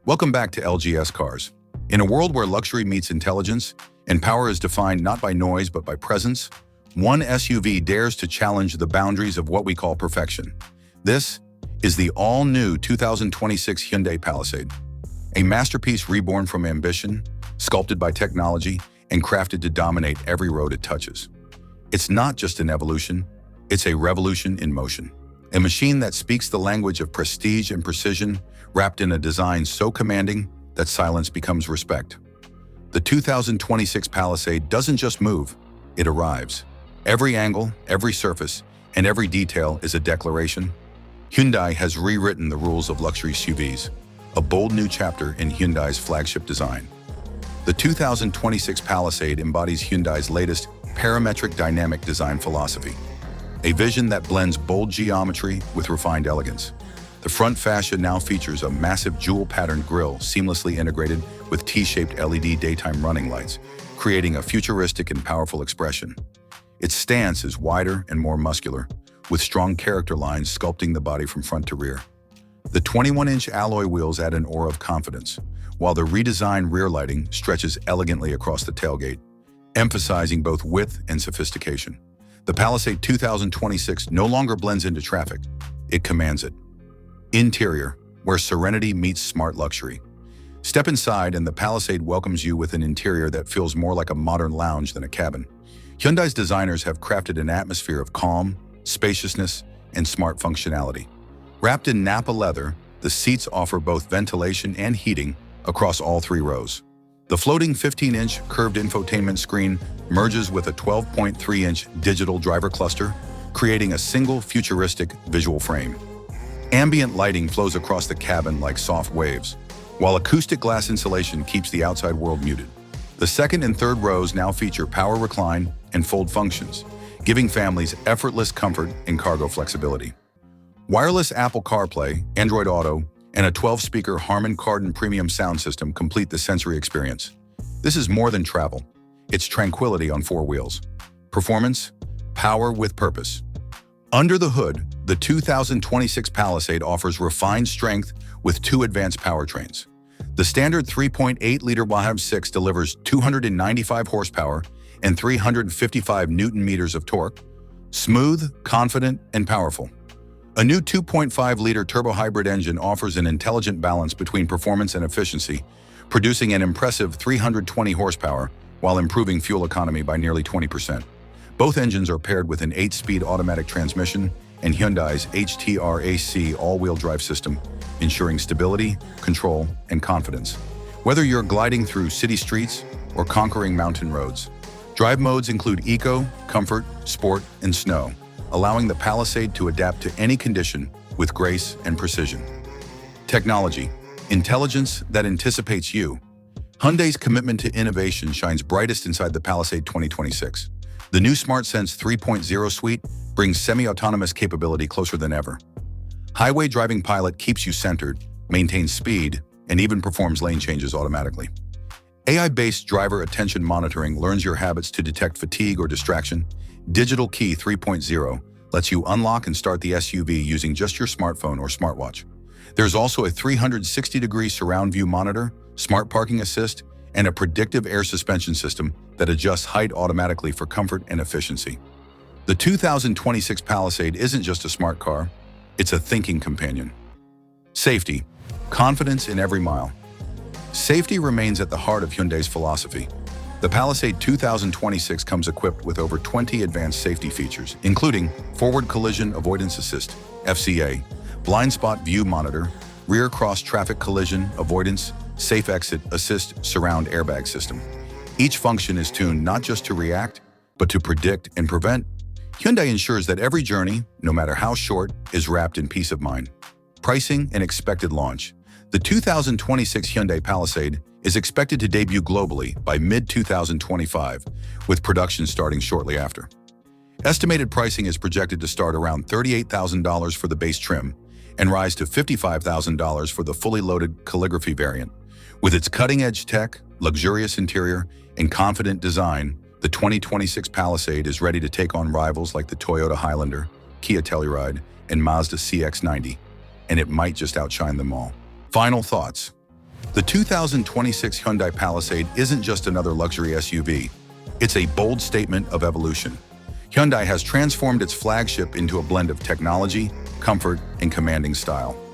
Welcome back to LGS Cars. In a world where luxury meets intelligence and power is defined not by noise but by presence, one SUV dares to challenge the boundaries of what we call perfection. This is the all-new 2026 Hyundai Palisade, a masterpiece reborn from ambition, sculpted by technology, and crafted to dominate every road it touches. It's not just an evolution, it's a revolution in motion. A machine that speaks the language of prestige and precision, wrapped in a design so commanding that silence becomes respect. The 2026 Palisade doesn't just move, it arrives. Every angle, every surface, and every detail is a declaration. Hyundai has rewritten the rules of luxury SUVs, a bold new chapter in Hyundai's flagship design. The 2026 Palisade embodies Hyundai's latest parametric dynamic design philosophy, a vision that blends bold geometry with refined elegance. The front fascia now features a massive jewel-patterned grille seamlessly integrated with T-shaped LED daytime running lights, creating a futuristic and powerful expression. Its stance is wider and more muscular, with strong character lines sculpting the body from front to rear. The 21-inch alloy wheels add an aura of confidence, while the redesigned rear lighting stretches elegantly across the tailgate, emphasizing both width and sophistication. The Palisade 2026 no longer blends into traffic, it commands it. Interior, where serenity meets smart luxury. Step inside and the Palisade welcomes you with an interior that feels more like a modern lounge than a cabin. Hyundai's designers have crafted an atmosphere of calm, spaciousness, and smart functionality. Wrapped in Nappa leather, the seats offer both ventilation and heating across all three rows. The floating 15-inch curved infotainment screen merges with a 12.3-inch digital driver cluster, creating a single futuristic visual frame. Ambient lighting flows across the cabin like soft waves, while acoustic glass insulation keeps the outside world muted. The second and third rows now feature power recline and fold functions, giving families effortless comfort and cargo flexibility. Wireless Apple CarPlay, Android Auto, and a 12-speaker Harman Kardon premium sound system complete the sensory experience. This is more than travel. It's tranquility on four wheels. Performance, power with purpose. Under the hood, the 2026 Palisade offers refined strength with two advanced powertrains. The standard 3.8-liter YHV6 delivers 295 horsepower and 355 newton-meters of torque, smooth, confident, and powerful. A new 2.5-liter turbo hybrid engine offers an intelligent balance between performance and efficiency, producing an impressive 320 horsepower while improving fuel economy by nearly 20%. Both engines are paired with an 8-speed automatic transmission and Hyundai's HTRAC all-wheel drive system, ensuring stability, control, and confidence. Whether you're gliding through city streets or conquering mountain roads, drive modes include Eco, Comfort, Sport, and Snow, allowing the Palisade to adapt to any condition with grace and precision. Technology, intelligence that anticipates you. Hyundai's commitment to innovation shines brightest inside the Palisade 2026. The new SmartSense 3.0 suite brings semi-autonomous capability closer than ever. Highway Driving Pilot keeps you centered, maintains speed, and even performs lane changes automatically. AI-based driver attention monitoring learns your habits to detect fatigue or distraction. Digital Key 3.0 lets you unlock and start the SUV using just your smartphone or smartwatch. There's also a 360-degree surround view monitor, smart parking assist, and a predictive air suspension system that adjusts height automatically for comfort and efficiency. The 2026 Palisade isn't just a smart car, it's a thinking companion. Safety, confidence in every mile. Safety remains at the heart of Hyundai's philosophy. The Palisade 2026 comes equipped with over 20 advanced safety features, including Forward Collision Avoidance Assist, FCA, Blind Spot View Monitor, Rear Cross Traffic Collision Avoidance, Safe Exit Assist Surround Airbag System. Each function is tuned not just to react, but to predict and prevent. Hyundai ensures that every journey, no matter how short, is wrapped in peace of mind. Pricing and expected launch. The 2026 Hyundai Palisade is expected to debut globally by mid-2025, with production starting shortly after. Estimated pricing is projected to start around $38,000 for the base trim and rise to $55,000 for the fully loaded calligraphy variant. With its cutting-edge tech, luxurious interior, and confident design, the 2026 Palisade is ready to take on rivals like the Toyota Highlander, Kia Telluride, and Mazda CX-90, and it might just outshine them all. Final thoughts. The 2026 Hyundai Palisade isn't just another luxury SUV. It's a bold statement of evolution. Hyundai has transformed its flagship into a blend of technology, comfort, and commanding style.